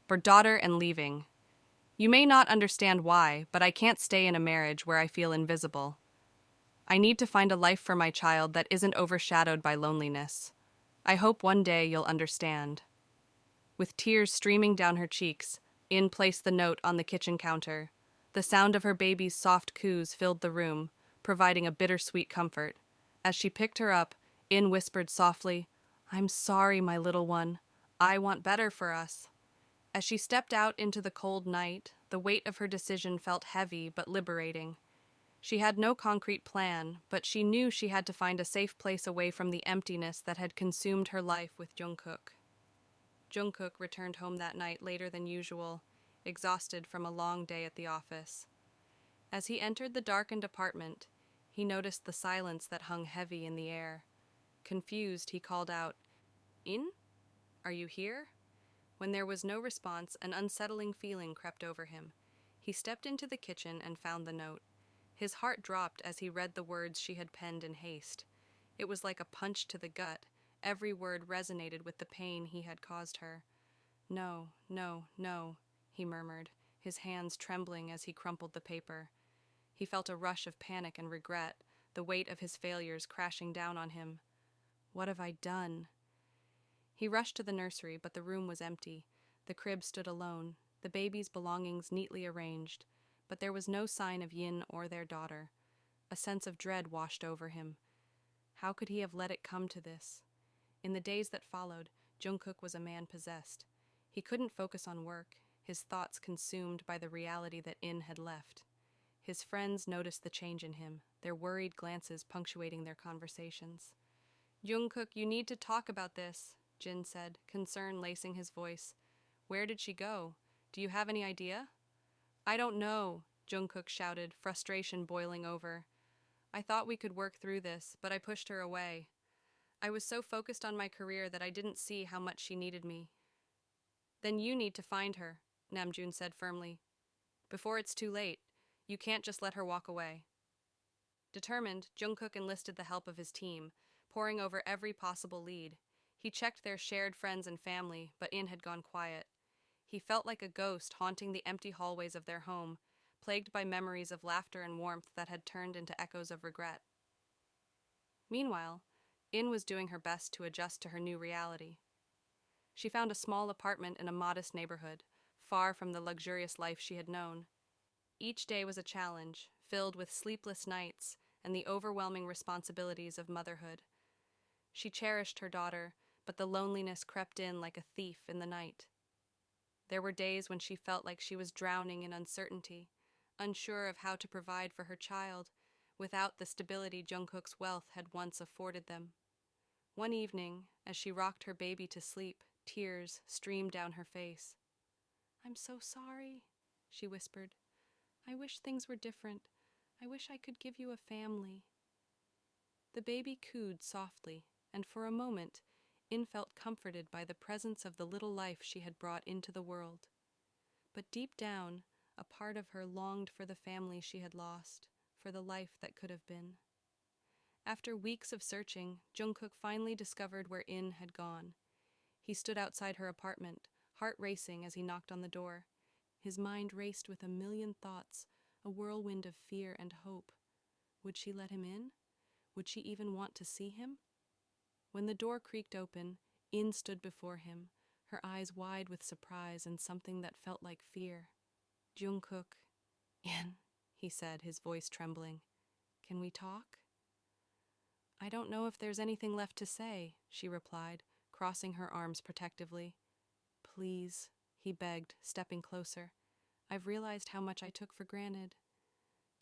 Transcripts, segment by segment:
for daughter and leaving. You may not understand why, but I can't stay in a marriage where I feel invisible. I need to find a life for my child that isn't overshadowed by loneliness. I hope one day you'll understand. With tears streaming down her cheeks, In placed the note on the kitchen counter. The sound of her baby's soft coos filled the room, providing a bittersweet comfort. As she picked her up, In whispered softly, "I'm sorry, my little one. I want better for us." As she stepped out into the cold night, the weight of her decision felt heavy but liberating. She had no concrete plan, but she knew she had to find a safe place away from the emptiness that had consumed her life with Jungkook. Jungkook returned home that night later than usual, exhausted from a long day at the office. As he entered the darkened apartment, he noticed the silence that hung heavy in the air. Confused, he called out, "In? Are you here?" When there was no response, an unsettling feeling crept over him. He stepped into the kitchen and found the note. His heart dropped as he read the words she had penned in haste. It was like a punch to the gut. Every word resonated with the pain he had caused her. "No, no, no," he murmured, his hands trembling as he crumpled the paper. He felt a rush of panic and regret, the weight of his failures crashing down on him. What have I done? He rushed to the nursery, but the room was empty. The crib stood alone, the baby's belongings neatly arranged, but there was no sign of Yin or their daughter. A sense of dread washed over him. How could he have let it come to this? In the days that followed, Jungkook was a man possessed. He couldn't focus on work, his thoughts consumed by the reality that In had left. His friends noticed the change in him, their worried glances punctuating their conversations. "Jungkook, you need to talk about this," Jin said, concern lacing his voice. "Where did she go? Do you have any idea?" "I don't know," Jungkook shouted, frustration boiling over. "I thought we could work through this, but I pushed her away. I was so focused on my career that I didn't see how much she needed me." "Then you need to find her," Namjoon said firmly. "Before it's too late. You can't just let her walk away." Determined, Jungkook enlisted the help of his team, poring over every possible lead. He checked their shared friends and family, but In had gone quiet. He felt like a ghost haunting the empty hallways of their home, plagued by memories of laughter and warmth that had turned into echoes of regret. Meanwhile, In was doing her best to adjust to her new reality. She found a small apartment in a modest neighborhood, far from the luxurious life she had known. Each day was a challenge, filled with sleepless nights and the overwhelming responsibilities of motherhood. She cherished her daughter, but the loneliness crept in like a thief in the night. There were days when she felt like she was drowning in uncertainty, unsure of how to provide for her child without the stability Jungkook's wealth had once afforded them. One evening, as she rocked her baby to sleep, tears streamed down her face. "I'm so sorry," she whispered. "I wish things were different. I wish I could give you a family." The baby cooed softly, and for a moment, In felt comforted by the presence of the little life she had brought into the world. But deep down, a part of her longed for the family she had lost, for the life that could have been. After weeks of searching, Jungkook finally discovered where In had gone. He stood outside her apartment, heart racing as he knocked on the door. His mind raced with a million thoughts, a whirlwind of fear and hope. Would she let him in? Would she even want to see him? When the door creaked open, In stood before him, her eyes wide with surprise and something that felt like fear. "Jungkook." "In," he said, his voice trembling. "Can we talk?" "I don't know if there's anything left to say," she replied, crossing her arms protectively. "Please," he begged, stepping closer. "I've realized how much I took for granted.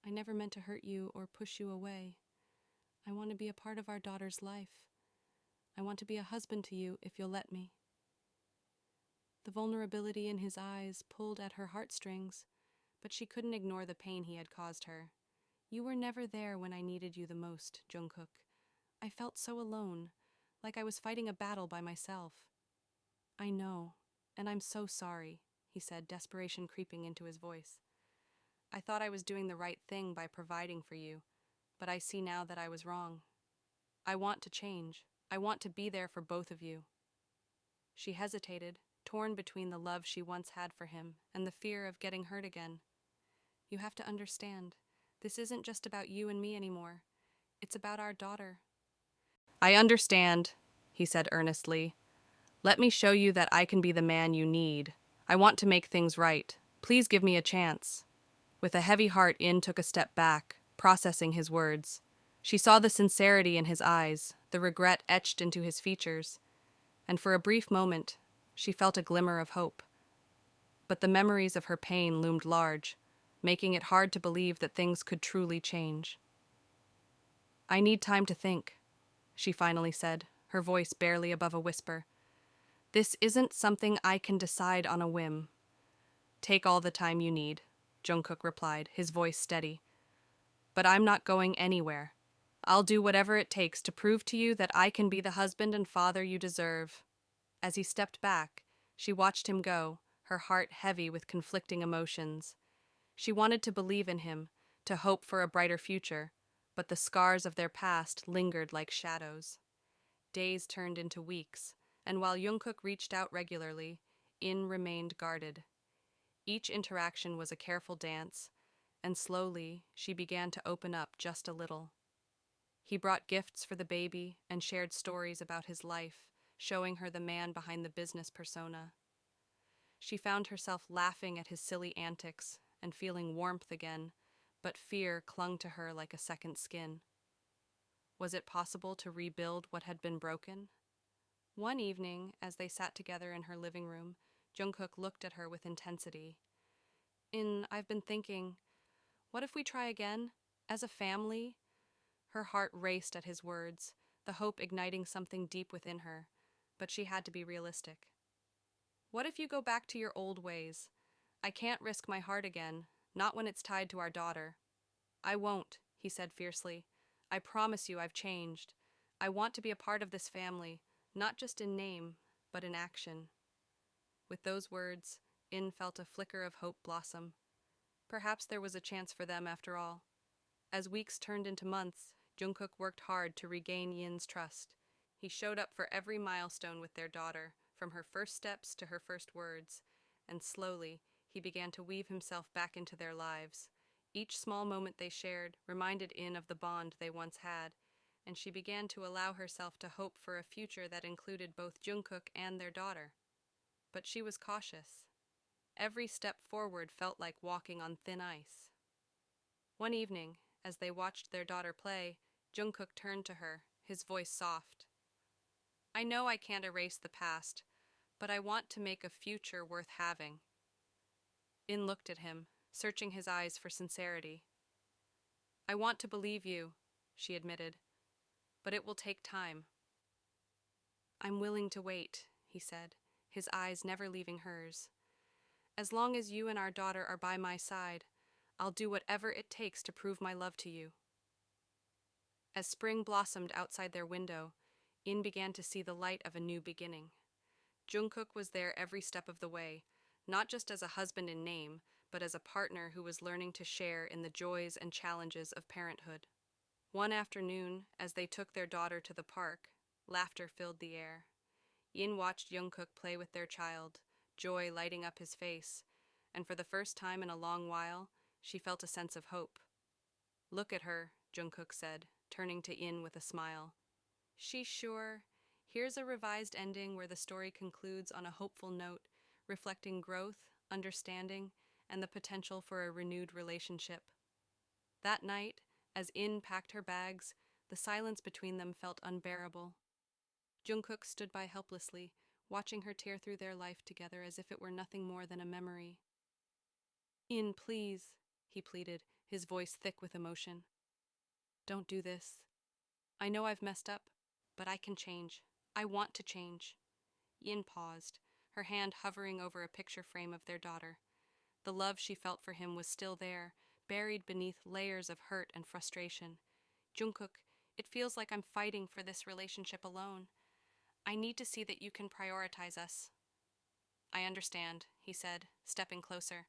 I never meant to hurt you or push you away. I want to be a part of our daughter's life. I want to be a husband to you if you'll let me." The vulnerability in his eyes pulled at her heartstrings, but she couldn't ignore the pain he had caused her. "You were never there when I needed you the most, Jungkook. I felt so alone, like I was fighting a battle by myself." "I know, and I'm so sorry," he said, desperation creeping into his voice. "I thought I was doing the right thing by providing for you, but I see now that I was wrong. I want to change. I want to be there for both of you." She hesitated, torn between the love she once had for him and the fear of getting hurt again. You have to understand, this isn't just about you and me anymore. It's about our daughter. I understand, he said earnestly. Let me show you that I can be the man you need. I want to make things right. Please give me a chance. With a heavy heart, In took a step back, processing his words. She saw the sincerity in his eyes, the regret etched into his features, and for a brief moment, she felt a glimmer of hope. But the memories of her pain loomed large, making it hard to believe that things could truly change. I need time to think, she finally said, her voice barely above a whisper. This isn't something I can decide on a whim. Take all the time you need, JUNGKOOK replied, his voice steady. But I'm not going anywhere. I'll do whatever it takes to prove to you that I can be the husband and father you deserve. As he stepped back, she watched him go, her heart heavy with conflicting emotions. She wanted to believe in him, to hope for a brighter future, but the scars of their past lingered like shadows. Days turned into weeks, and while JUNGKOOK reached out regularly, In remained guarded. Each interaction was a careful dance, and slowly she began to open up just a little. He brought gifts for the baby and shared stories about his life, showing her the man behind the business persona. She found herself laughing at his silly antics and feeling warmth again, but fear clung to her like a second skin. Was it possible to rebuild what had been broken? One evening, as they sat together in her living room, JUNGKOOK looked at her with intensity. I've been thinking, what if we try again? As a family? Her heart raced at his words, the hope igniting something deep within her, but she had to be realistic. What if you go back to your old ways? I can't risk my heart again, not when it's tied to our daughter. I won't, he said fiercely. I promise you I've changed. I want to be a part of this family, not just in name, but in action. With those words, In felt a flicker of hope blossom. Perhaps there was a chance for them after all. As weeks turned into months, JUNGKOOK worked hard to regain Yin's trust. He showed up for every milestone with their daughter, from her first steps to her first words, and slowly he began to weave himself back into their lives. Each small moment they shared reminded In of the bond they once had, and she began to allow herself to hope for a future that included both JUNGKOOK and their daughter. But she was cautious. Every step forward felt like walking on thin ice. One evening, as they watched their daughter play, JUNGKOOK turned to her, his voice soft. I know I can't erase the past, but I want to make a future worth having. In looked at him, searching his eyes for sincerity. I want to believe you, she admitted, but it will take time. I'm willing to wait, he said, his eyes never leaving hers. As long as you and our daughter are by my side, I'll do whatever it takes to prove my love to you. As spring blossomed outside their window, In began to see the light of a new beginning. JUNGKOOK was there every step of the way, not just as a husband in name, but as a partner who was learning to share in the joys and challenges of parenthood. One afternoon, as they took their daughter to the park, laughter filled the air. In watched JUNGKOOK play with their child, joy lighting up his face, and for the first time in a long while, she felt a sense of hope. Look at her, JUNGKOOK said, turning to In with a smile. She's sure. Here's a revised ending where the story concludes on a hopeful note, reflecting growth, understanding, and the potential for a renewed relationship. That night, as In packed her bags, the silence between them felt unbearable. JUNGKOOK stood by helplessly, watching her tear through their life together as if it were nothing more than a memory. In, please, he pleaded, his voice thick with emotion. Don't do this. I know I've messed up, but I can change. I want to change. Yin paused, her hand hovering over a picture frame of their daughter. The love she felt for him was still there, buried beneath layers of hurt and frustration. JUNGKOOK, it feels like I'm fighting for this relationship alone. I need to see that you can prioritize us. I understand, he said, stepping closer.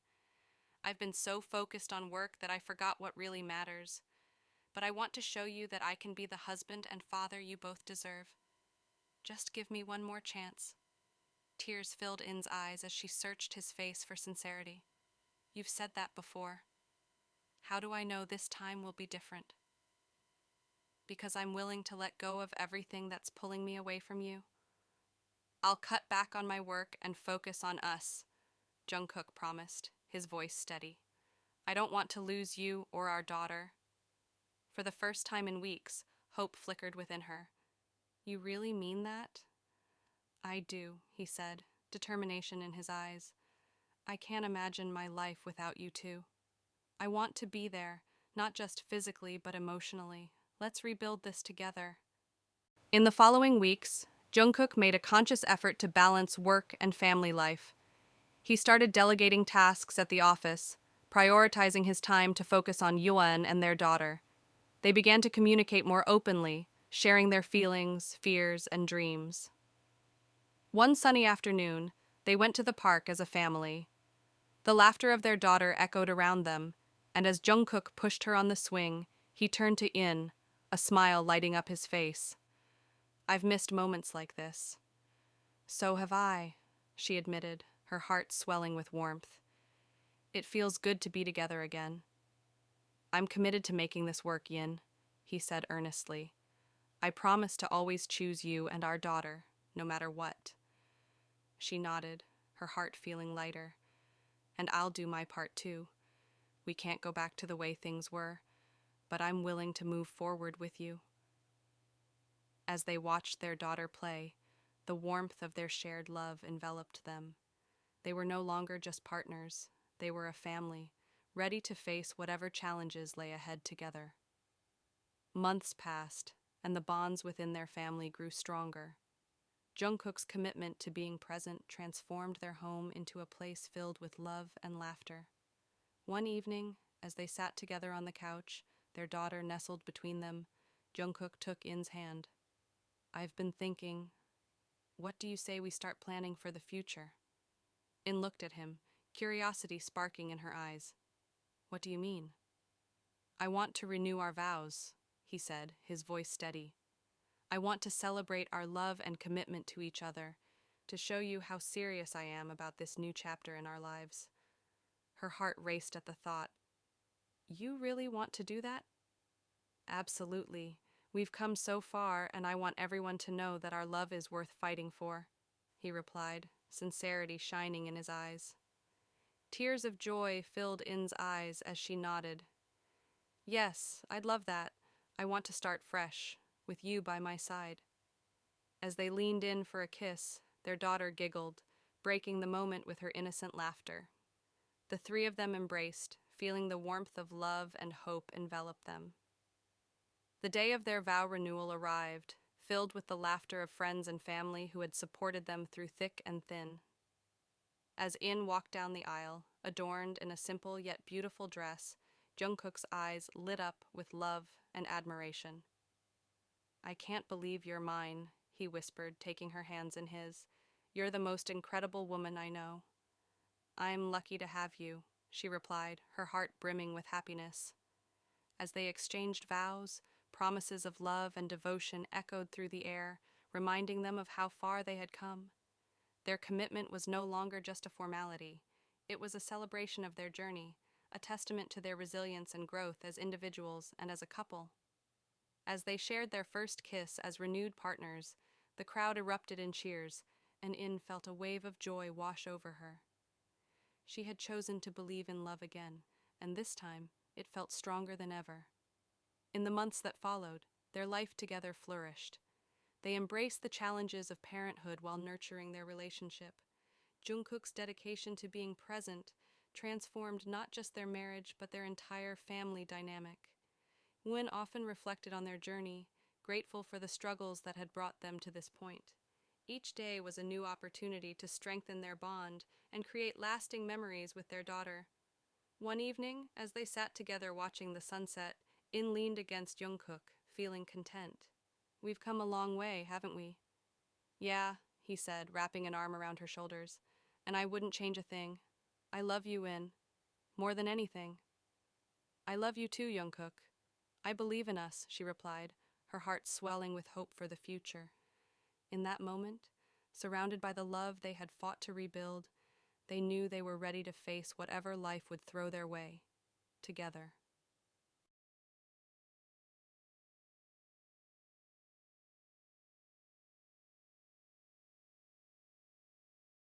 I've been so focused on work that I forgot what really matters. But I want to show you that I can be the husband and father you both deserve. Just give me one more chance. Tears filled In's eyes as she searched his face for sincerity. You've said that before. How do I know this time will be different? Because I'm willing to let go of everything that's pulling me away from you. I'll cut back on my work and focus on us, JUNGKOOK promised, his voice steady. I don't want to lose you or our daughter. For the first time in weeks, hope flickered within her. You really mean that? I do, he said, determination in his eyes. I can't imagine my life without you two. I want to be there, not just physically but emotionally. Let's rebuild this together. In the following weeks, JUNGKOOK made a conscious effort to balance work and family life. He started delegating tasks at the office, prioritizing his time to focus on Yuan and their daughter. They began to communicate more openly, sharing their feelings, fears, and dreams. One sunny afternoon, they went to the park as a family. The laughter of their daughter echoed around them, and as JUNGKOOK pushed her on the swing, he turned to In, a smile lighting up his face. I've missed moments like this. So have I, she admitted, her heart swelling with warmth. It feels good to be together again. I'm committed to making this work, Yin, he said earnestly. I promise to always choose you and our daughter, no matter what. She nodded, her heart feeling lighter. And I'll do my part too. We can't go back to the way things were, but I'm willing to move forward with you. As they watched their daughter play, the warmth of their shared love enveloped them. They were no longer just partners, they were a family, ready to face whatever challenges lay ahead together. Months passed, and the bonds within their family grew stronger. JUNGKOOK's commitment to being present transformed their home into a place filled with love and laughter. One evening, as they sat together on the couch, their daughter nestled between them, JUNGKOOK took In's hand. I've been thinking, what do you say we start planning for the future? In looked at him, curiosity sparking in her eyes. What do you mean? I want to renew our vows, he said, his voice steady. I want to celebrate our love and commitment to each other, to show you how serious I am about this new chapter in our lives. Her heart raced at the thought. You really want to do that? Absolutely. We've come so far, and I want everyone to know that our love is worth fighting for, he replied, sincerity shining in his eyes. Tears of joy filled In's eyes as she nodded. Yes, I'd love that. I want to start fresh, with you by my side. As they leaned in for a kiss, their daughter giggled, breaking the moment with her innocent laughter. The three of them embraced, feeling the warmth of love and hope envelop them. The day of their vow renewal arrived, filled with the laughter of friends and family who had supported them through thick and thin. As In walked down the aisle, adorned in a simple yet beautiful dress, JUNGKOOK's eyes lit up with love and admiration. I can't believe you're mine, he whispered, taking her hands in his. You're the most incredible woman I know. I'm lucky to have you, she replied, her heart brimming with happiness. As they exchanged vows, promises of love and devotion echoed through the air, reminding them of how far they had come. Their commitment was no longer just a formality. It was a celebration of their journey, a testament to their resilience and growth as individuals and as a couple. As they shared their first kiss as renewed partners, the crowd erupted in cheers, and In felt a wave of joy wash over her. She had chosen to believe in love again, and this time it felt stronger than ever. In the months that followed, their life together flourished. They embraced the challenges of parenthood while nurturing their relationship. JUNGKOOK's dedication to being present transformed not just their marriage but their entire family dynamic. Woo often reflected on their journey, grateful for the struggles that had brought them to this point. Each day was a new opportunity to strengthen their bond and create lasting memories with their daughter. One evening, as they sat together watching the sunset, In leaned against JUNGKOOK, feeling content. We've come a long way, haven't we? Yeah, he said, wrapping an arm around her shoulders. And I wouldn't change a thing. I love you, In. More than anything. I love you too, JUNGKOOK. I believe in us, she replied, her heart swelling with hope for the future. In that moment, Surrounded by the love they had fought to rebuild, they knew they were ready to face whatever life would throw their way, together.